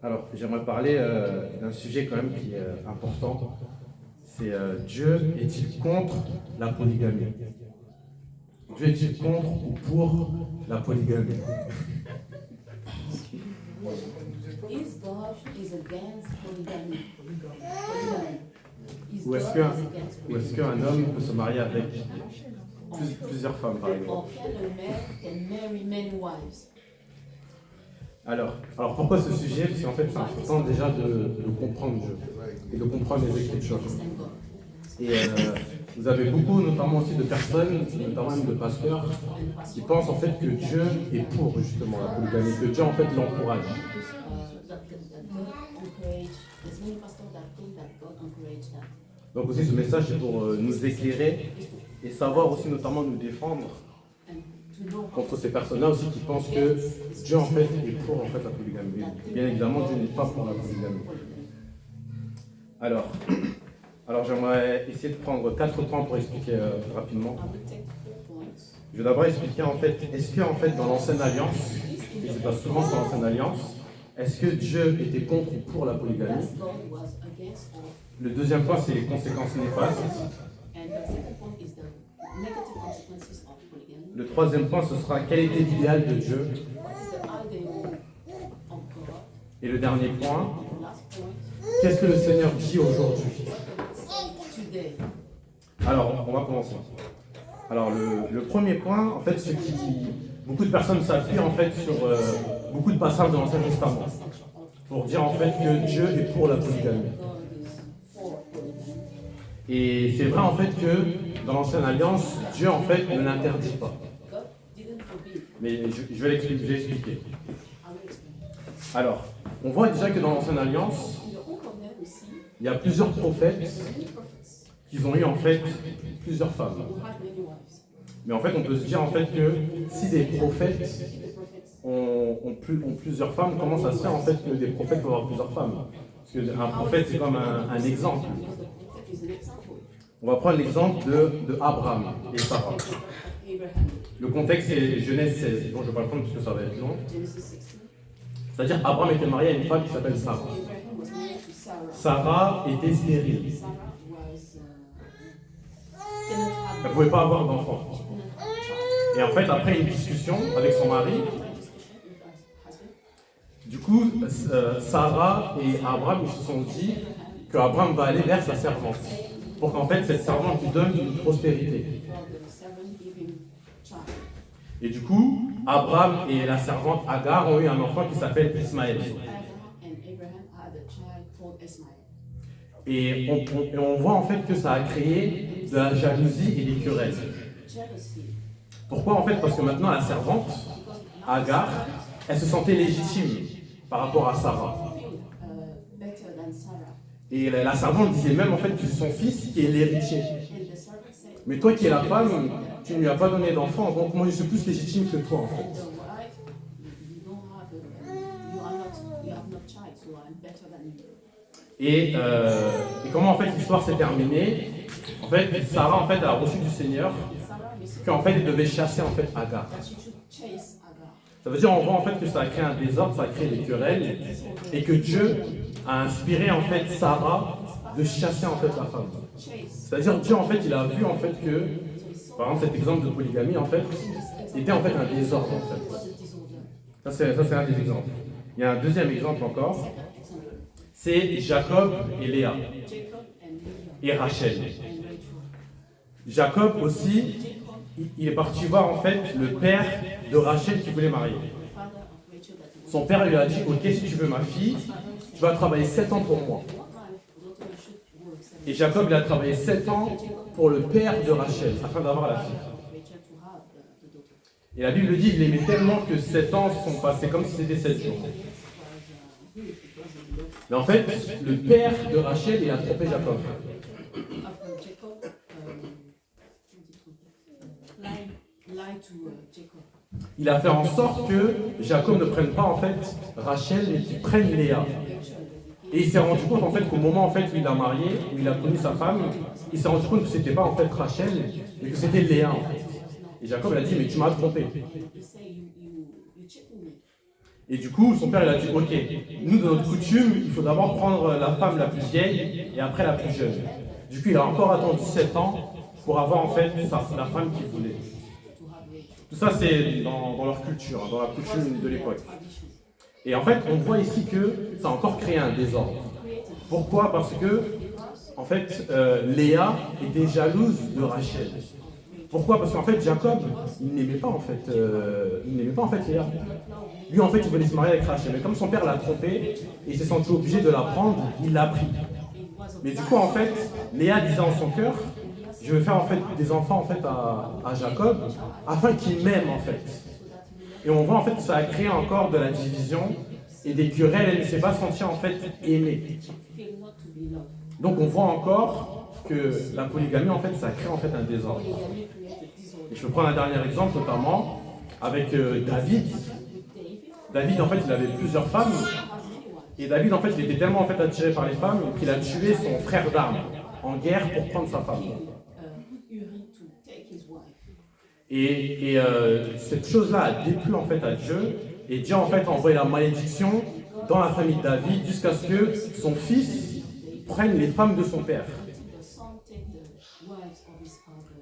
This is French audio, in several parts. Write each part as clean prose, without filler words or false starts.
Alors, j'aimerais parler d'un sujet quand même qui est important. C'est Dieu est-il contre la polygamie? Dieu est-il contre ou pour la polygamie? Is God is against polygamy? Polygamy. Is Ou est-ce God qu'un is against ou est-ce polygamy? qu'un homme peut se marier avec plusieurs femmes, par exemple? Or can a man can marry many wives? Alors pourquoi ce sujet? Parce qu'en fait, c'est important déjà de comprendre Dieu et de comprendre les Écritures. Understand God. Et vous avez beaucoup, notamment aussi de personnes, notamment même de pasteurs, qui pensent en fait que Dieu est pour justement la polygamie, que Dieu en fait l'encourage. That God encourage. There's many pastors that think that God encourage that. Donc aussi ce message c'est pour nous éclairer et savoir aussi notamment nous défendre And to know contre ces personnes-là aussi qui pensent que Dieu en fait est pour en fait la polygamie. Bien évidemment, Dieu n'est pas pour la polygamie. Alors j'aimerais essayer de prendre 4 points pour expliquer rapidement. I will take 4 points. Je vais d'abord expliquer en fait, est-ce que en fait dans l'ancienne alliance, et c'est pas souvent sur l'ancienne alliance, est-ce que Dieu était contre ou pour la polygamie? That God was against all. Le deuxième point c'est les conséquences néfastes. And the second point is the negative consequences of polygamy. Le troisième point ce sera quel était l'idéal de Dieu. What is the ideal of God? Et le dernier point, And the last point, qu'est-ce que le Seigneur dit aujourd'hui? what does it say today? Alors on va commencer. Alors le premier point, en fait, ce qui beaucoup de personnes s'appuient en fait sur beaucoup de passages de l'Ancien Testament pour dire en fait que Dieu est pour la polygamie. God is for polygamy. Et c'est vrai en fait que dans l'Ancienne Alliance, Dieu en fait ne l'interdit pas. God didn't forbid. Mais je vais l'expliquer. I will explain. Alors, on voit déjà que dans l'Ancienne Alliance, In the Old Covenant, we see il y a plusieurs prophètes many prophets qui ont eu en fait plusieurs femmes. who had many wives. Mais en fait, on peut se dire en fait que si des prophètes If the prophets ont plusieurs femmes, comment ça se fait en fait que des prophètes peuvent avoir plusieurs femmes? Parce qu'un prophète c'est comme un exemple. because the prophet is an example On va prendre l'exemple de Abraham et Sarah. of Abraham. Le contexte c'est Genèse 16. Bon, je ne vais pas le prendre parce que ça va être long. Genesis 16. C'est-à-dire Abraham était marié à une femme qui s'appelle Sarah. Abraham was married to Sarah. Sarah était stérile. Sarah was didn't have Elle ne pouvait pas avoir d'enfant. she couldn't have a child. Et en fait, après une discussion avec son mari, After a discussion with her husband, du coup, Sarah et Abraham ils se sont dit qu'Abraham va aller vers sa servante. Pour qu'en fait, cette servante lui donne une prospérité. well, the servant gave him child. Et du coup, Abraham et la servante Agar ont eu un enfant qui s'appelle Ismaël. Agar and Abraham had a child called Ismail. Et on voit en fait que ça a créé de la jalousie et des querelles. Jealousy. Pourquoi en fait? Parce que maintenant la servante, Agar, elle se sentait légitime par rapport à Sarah. Feel better than Sarah. Et la servante disait même en fait que c'est son fils qui est l'héritier. And the servant said, Mais toi qui es la femme, tu ne lui as pas donné d'enfant, donc moi je suis plus légitime que toi en fait. the wife, you don't have you have not child, so I'm better than you. Et comment en fait l'histoire s'est terminée? En fait, Sarah en fait a reçu du Seigneur Sarah received qu'en fait elle devait chasser en fait Agar. that she should chase Agar. Ça veut dire on voit en fait que ça a créé un désordre, ça a créé des querelles et que Dieu a inspiré en fait Sarah de chasser en fait la femme. Chase. C'est-à-dire Dieu en fait il a vu en fait que par exemple cet exemple de polygamie en fait était en fait un désordre en fait. Was a disorder. Ça c'est un des exemples. Il y a un deuxième exemple encore, Second example, c'est Jacob et Léa Jacob and Leah et Rachel. and Rachel. Jacob aussi, il est parti voir en fait le père de Rachel qui voulait marier. The father of Rachel that he Son père lui a dit, ok, si tu veux ma fille, tu vas travailler 7 ans pour moi. daughter should work 7 Et Jacob il a travaillé 7 ans pour le père de Rachel, afin d'avoir la fille. of Rachel to have the daughter. Et la Bible dit, il l'aimait tellement que 7 ans se sont passés comme si c'était 7 jours. Was good because he loved Mais en fait, le père de Rachel, il a trompé Jacob. after Jacob lied to Jacob. Il a fait en sorte que Jacob ne prenne pas en fait Rachel, mais qu'il prenne Léa. Et il s'est rendu compte en fait qu'au moment en fait où il l'a marié, où il a connu sa femme, il s'est rendu compte que c'était pas en fait Rachel, mais que c'était Léa en fait. Et Jacob il a dit mais tu m'as trompé. He said you cheated me. Et du coup, son père il a dit, ok, nous de notre coutume, il faut d'abord prendre la femme la plus vieille et après la plus jeune. Du coup, il a encore attendu 7 ans pour avoir en fait la femme qu'il voulait. Tout ça, c'est dans leur culture, dans la coutume de l'époque. Et en fait, on voit ici que ça a encore créé un désordre. Pourquoi? Parce que, en fait, Léa était jalouse de Rachel. Pourquoi? Parce qu'en fait, Jacob, il n'aimait pas en fait Léa. Lui, en fait, il voulait se marier avec Rachel. Mais comme son père l'a trompé, et il s'est senti obligé de la prendre, il l'a pris. Mais du coup, en fait, Léa disait en son cœur, je vais faire en fait des enfants en fait à Jacob, afin qu'il m'aime en fait. Et on voit en fait que ça a créé encore de la division et des querelles. Elle ne s'est pas sentie en fait aimée. Donc on voit encore que la polygamie en fait ça crée en fait un désordre. Et je peux prendre un dernier exemple notamment avec David. David en fait il avait plusieurs femmes et David en fait il était tellement en fait attiré par les femmes qu'il a tué son frère d'armes en guerre pour prendre sa femme. Et cette chose-là a déplu en fait à Dieu, et Dieu en fait a envoyé la malédiction dans la famille de David jusqu'à ce que son fils prenne les femmes de son père.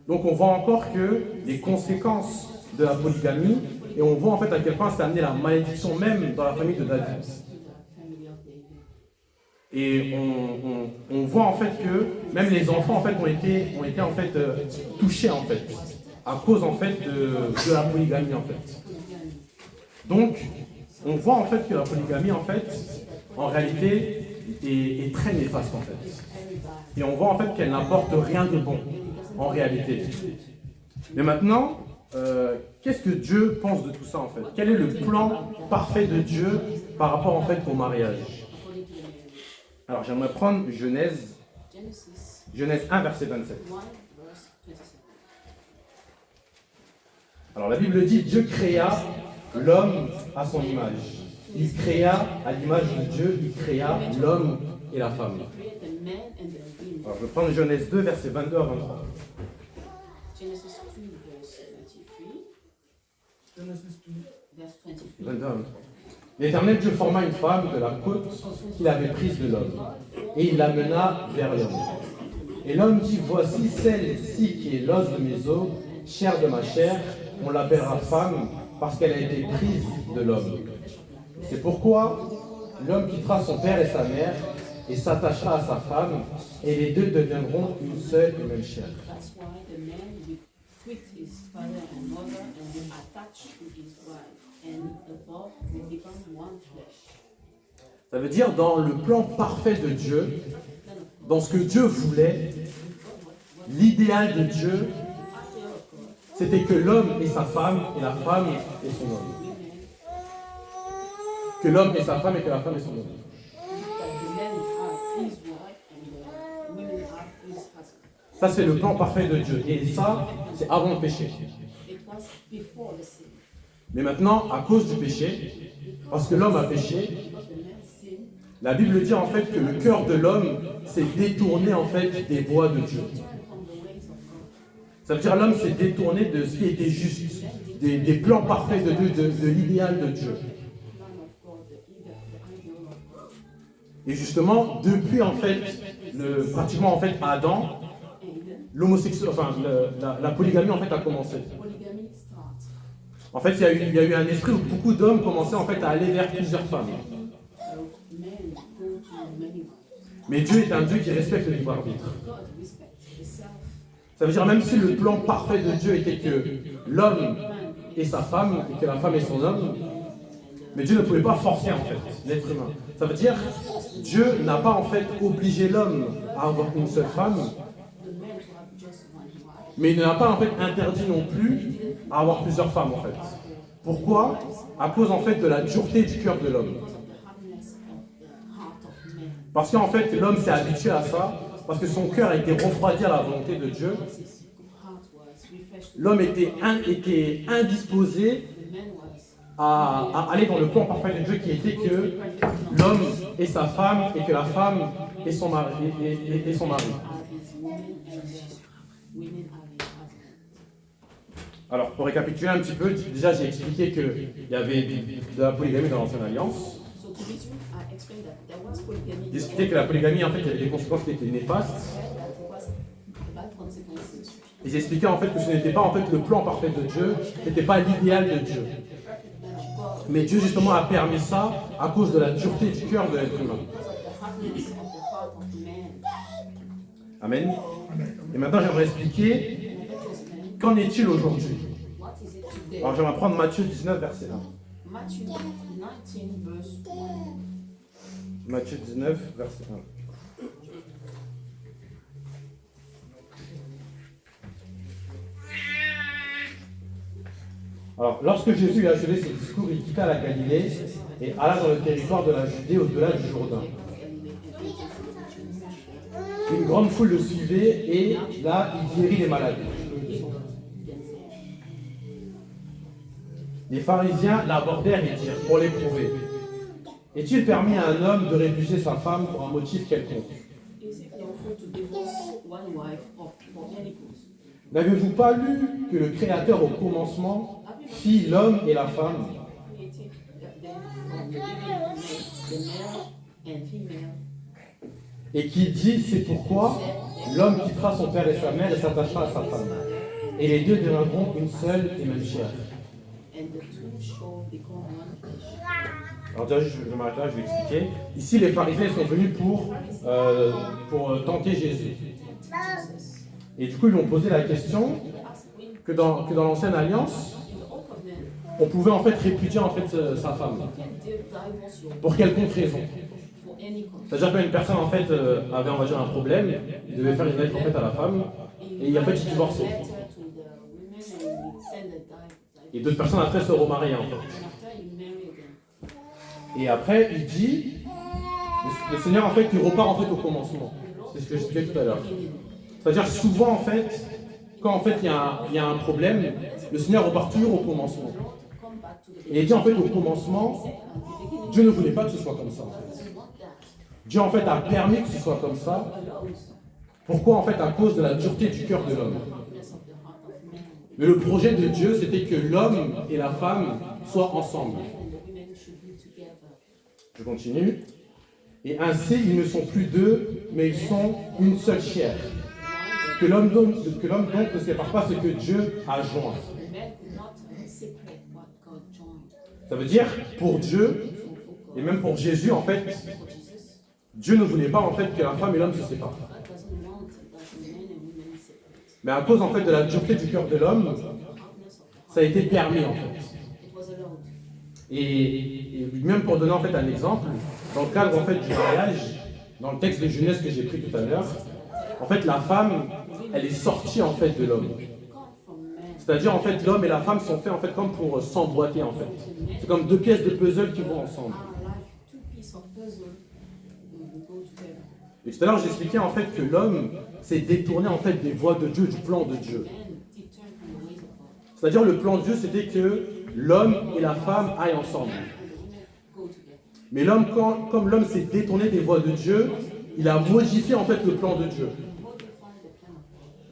Donc on voit encore que les conséquences de la polygamie, et on voit en fait à quel point ça a amené la malédiction même dans la famille de David. Et on voit en fait que même les enfants en fait ont été en fait touchés en fait à cause en fait de la polygamie en fait. Donc on voit en fait que la polygamie en fait en réalité est très néfaste en fait. Et on voit en fait qu'elle n'apporte rien de bon en réalité. Mais maintenant, qu'est-ce que Dieu pense de tout ça en fait? Quel est le plan parfait de Dieu par rapport en fait au mariage? Alors j'aimerais prendre Genèse 1 verset 27. Alors la Bible dit, Dieu créa l'homme à son image. Il créa à l'image de Dieu, il créa l'homme et la femme. Alors je vais prendre Genèse 2 verset 22 à 23. Genesis 2 verse 23. 22 à 23. L'Éternel Dieu forma une femme de la côte qu'il avait prise de l'homme, et il l'amena vers l'homme. Et l'homme dit, voici celle-ci qui est l'os de mes os, chair de ma chair, on l'appellera femme, parce qu'elle a été prise de l'homme. C'est pourquoi l'homme quittera son père et sa mère, et s'attachera à sa femme, et les deux deviendront une seule et même chair. That's why the man will quit his father and mother and will attach to his wife, and the both will become one flesh. Ça veut dire dans le plan parfait de Dieu, dans ce que Dieu voulait, l'idéal de Dieu, c'était que l'homme ait sa femme et la femme ait son homme. Que l'homme ait sa femme et que la femme ait son homme. Ça, c'est le plan parfait de Dieu. Et ça, c'est avant le péché. Mais maintenant, à cause du péché, parce que l'homme a péché, la Bible dit en fait que le cœur de l'homme s'est détourné en fait des voies de Dieu. Ça veut dire l'homme s'est détourné de ce qui était juste, des plans parfaits de Dieu, de l'idéal de Dieu. Et justement, depuis en fait, pratiquement en fait Adam, la polygamie en fait a commencé. En fait, il y a eu un esprit où beaucoup d'hommes commençaient en fait à aller vers plusieurs femmes. Mais Dieu est un Dieu qui respecte le libre arbitre. Ça veut dire même si le plan parfait de Dieu était que l'homme ait sa femme et que la femme ait son homme, mais Dieu ne pouvait pas forcer en fait l'être humain. Ça veut dire Dieu n'a pas en fait obligé l'homme à avoir une seule femme, mais il ne l'a pas en fait interdit non plus à avoir plusieurs femmes en fait. Pourquoi? À cause en fait de la dureté du cœur de l'homme. Parce qu'en fait l'homme s'est habitué à ça, parce que son cœur a été refroidi à la volonté de Dieu. L'homme était indisposé à aller dans le plan parfait de Dieu qui était que l'homme ait sa femme et que la femme ait son mari. Alors, pour récapituler un petit peu, déjà j'ai expliqué qu'il y avait de la polygamie dans l'Ancienne Alliance. So to resume, I explained that there was polygamy. J'ai expliqué que la polygamie, en fait, il y avait des conséquences qui étaient néfastes. That was bad consequences. Et j'ai expliqué en fait que ce n'était pas en fait le plan parfait de Dieu, ce n'était pas l'idéal de Dieu. Mais Dieu justement a permis ça à cause de la dureté du cœur de l'être humain. Amen. Et maintenant j'aimerais expliquer qu'en est-il aujourd'hui. Alors j'aimerais prendre Matthieu 19 verset 1. Matthew 19 verse 1. Matthieu 19 verset 1. Alors, lorsque Jésus a achevé ses discours, il quitta la Galilée et alla dans le territoire de la Judée au-delà du Jourdain. Une grande foule le suivait et là, il guérit les malades. Les pharisiens l'abordèrent et dirent, pour l'éprouver, est-il permis à un homme de répudier sa femme pour un motif quelconque? N'avez-vous pas lu que le Créateur au commencement fit l'homme et la femme? Et qui dit, c'est pourquoi l'homme quittera son père et sa mère et s'attachera à sa femme. Et les deux deviendront une seule et même chair. Alors déjà, je m'arrête là, je vais expliquer. Ici, les pharisiens sont venus pour tenter Jésus. Et du coup, ils lui ont posé la question que dans l'Ancienne Alliance, on pouvait en fait répudier en fait sa femme. Pour quelconque raison. C'est-à-dire qu'une personne en fait avait, on va dire, un problème, il devait faire une lettre en fait à la femme, et en fait il divorçait. Et d'autres personnes après se remariaient en fait. Et après il dit, le Seigneur en fait il repart en fait au commencement. C'est ce que j'expliquais tout à l'heure. C'est-à-dire souvent en fait, quand en fait il y a un problème, le Seigneur repart toujours au commencement. Et il dit en fait au commencement, Dieu ne voulait pas que ce soit comme ça. En fait. Dieu en fait a permis que ce soit comme ça. Pourquoi en fait? À cause de la dureté du cœur de l'homme. Mais le projet de Dieu, c'était que l'homme et la femme soient ensemble. Je continue. Et ainsi, ils ne sont plus deux, mais ils sont une seule chair. Que l'homme donc ne sépare pas ce que Dieu a joint. Ça veut dire, pour Dieu, et même pour Jésus, en fait, Dieu ne voulait pas en fait que la femme et l'homme se séparent. Mais à cause en fait de la dureté du cœur de l'homme, ça a été permis en fait. Et même pour donner en fait un exemple, dans le cadre en fait du mariage, dans le texte de Genèse que j'ai pris tout à l'heure, en fait la femme, elle est sortie en fait de l'homme. C'est-à-dire en fait l'homme et la femme sont faits en fait comme pour s'emboîter en fait. C'est comme deux pièces de puzzle qui vont ensemble. Et tout à l'heure j'expliquais en fait que l'homme s'est détourné en fait des voies de Dieu, du plan de Dieu. C'est-à-dire le plan de Dieu c'était que l'homme et la femme aillent ensemble. Mais l'homme, comme l'homme s'est détourné des voies de Dieu, il a modifié en fait le plan de Dieu.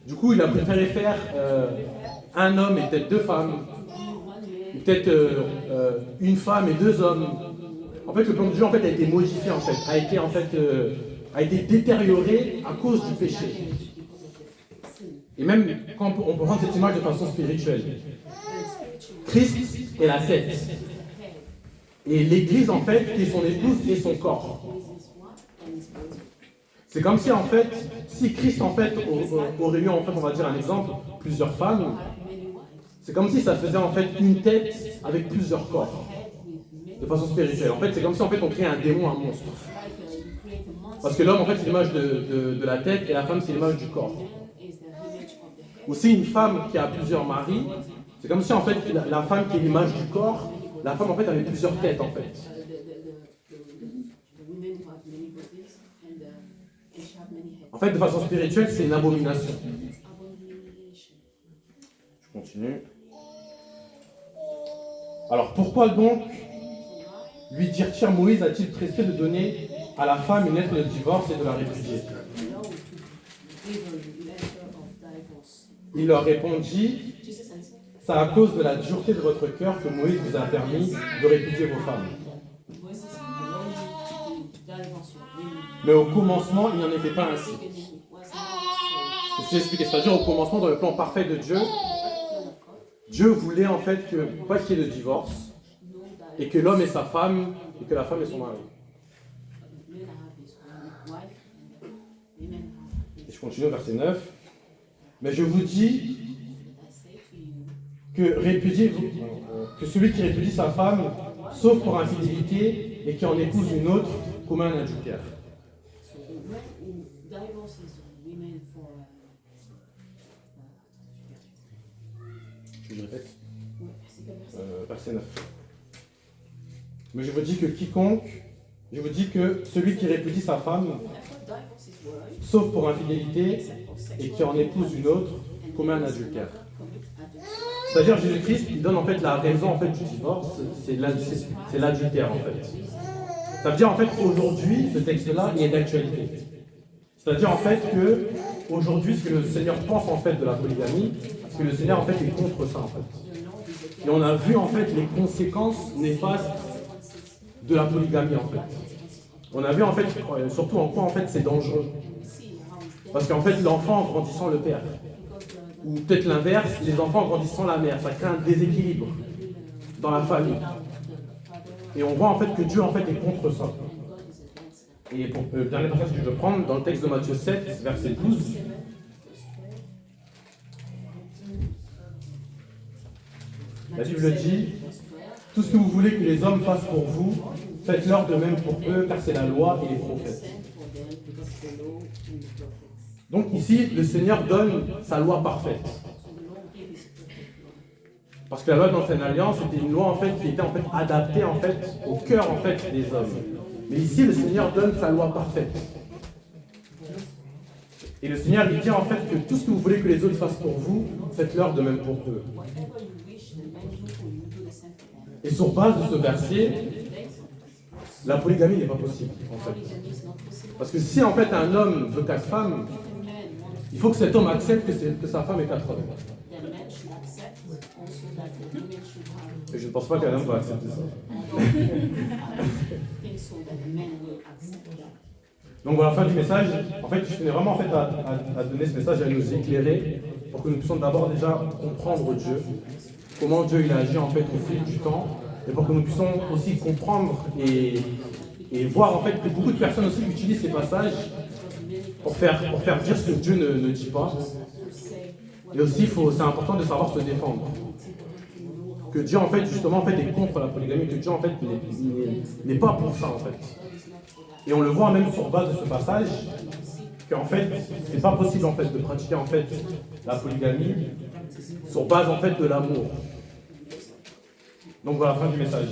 Du coup il a préféré faire un homme et peut-être deux femmes, ou peut-être une femme et deux hommes. En fait le plan de Dieu en fait a été modifié en fait, a été détérioré à cause du péché. Et même quand on peut prendre cette image de façon spirituelle, Christ est la tête. Et l'Église, en fait, qui est son épouse et son corps. C'est comme si, en fait, si Christ, en fait, aurait eu, en fait, on va dire un exemple, plusieurs femmes, c'est comme si ça faisait, en fait, une tête avec plusieurs corps. De façon spirituelle. En fait, c'est comme si, en fait, on créait un démon, un monstre. Parce que l'homme, en fait, c'est l'image de la tête et la femme, c'est l'image du corps. Aussi, une femme qui a plusieurs maris, c'est comme si, en fait, la femme qui est l'image du corps, la femme, en fait, avait plusieurs têtes, en fait. En fait, de façon spirituelle, c'est une abomination. Je continue. Alors, pourquoi donc lui dire, tiens, Moïse a-t-il prescrit de donner à la femme une lettre de divorce et de la répudier? Il leur répondit, c'est à cause de la dureté de votre cœur que Moïse vous a permis de répudier vos femmes. Moses allowed you to divorce your women. Mais au commencement, il n'y en était pas ainsi. Beginning, it was not so. C'est ce que j'ai expliqué. C'est-à-dire au commencement, dans le plan parfait de Dieu, Dieu voulait en fait que pas qu'il y ait de divorce et que l'homme ait sa femme et que la femme ait son mari. Men have his own wife and women have Et his. je continue au verset 9. Mais je vous dis I say to you, que celui qui répudie sa femme, sauf pour infidélité, et qui en épouse une autre, commet un adultère. so the man who divorces women for Je répète. ouais, c'est quel verset? Verset 9. Mais je vous dis que celui qui répudie sa femme, Whoever divorces his wife, sauf pour infidélité, except for et sexual qui en épouse une autre, and commet un marries adultère. another, commits adultery. C'est-à-dire Jésus-Christ, il donne en fait la raison en fait du divorce, c'est l'adultère en fait. Ça veut dire en fait qu'aujourd'hui, ce texte-là, il est d'actualité. C'est-à-dire en fait que aujourd'hui, ce que le Seigneur pense en fait de la polygamie, c'est que le Seigneur en fait est contre ça en fait. Et on a vu en fait les conséquences néfastes de la polygamie en fait. On a vu en fait surtout en quoi en fait c'est dangereux. Parce qu'en fait l'enfant en grandissant le père. Ou peut-être l'inverse, les enfants en grandissant la mère. Ça crée un déséquilibre dans la famille. Et on voit en fait que Dieu en fait est contre ça. Et pour le dernier passage que je veux prendre, dans le texte de Matthieu 7, verset 12, la Bible dit, tout ce que vous voulez que les hommes fassent pour vous, faites-leur de même pour eux, car c'est la loi et les prophètes. Donc ici, le Seigneur donne sa loi parfaite. Parce que la loi de l'Ancienne Alliance était une loi en fait qui était en fait adaptée en fait au cœur en fait des hommes. Mais ici, le Seigneur donne sa loi parfaite. Et le Seigneur lui dit en fait que tout ce que vous voulez que les autres fassent pour vous, faites-leur de même pour eux. Et sur base de ce verset, la polygamie n'est pas possible en fait. Parce que si en fait un homme veut 4 femmes, il faut que cet homme accepte que sa femme ait 4 hommes. Et je ne pense pas qu'un homme va accepter ça. Donc voilà, fin du message. En fait, je tenais vraiment en fait, à donner ce message, à nous éclairer, pour que nous puissions d'abord déjà comprendre Dieu, comment Dieu il a agi en fait au fil du temps, et pour que nous puissions aussi comprendre et voir en fait que beaucoup de personnes aussi utilisent ces passages pour faire dire ce que Dieu ne dit pas. Et aussi, c'est important de savoir se défendre. Que Dieu en fait justement en fait est contre la polygamie, que Dieu en fait n'est pas pour ça en fait. Et on le voit même sur base de ce passage, qu'en fait, c'est pas possible en fait de pratiquer en fait la polygamie sur base en fait de l'amour. Donc voilà, fin du message.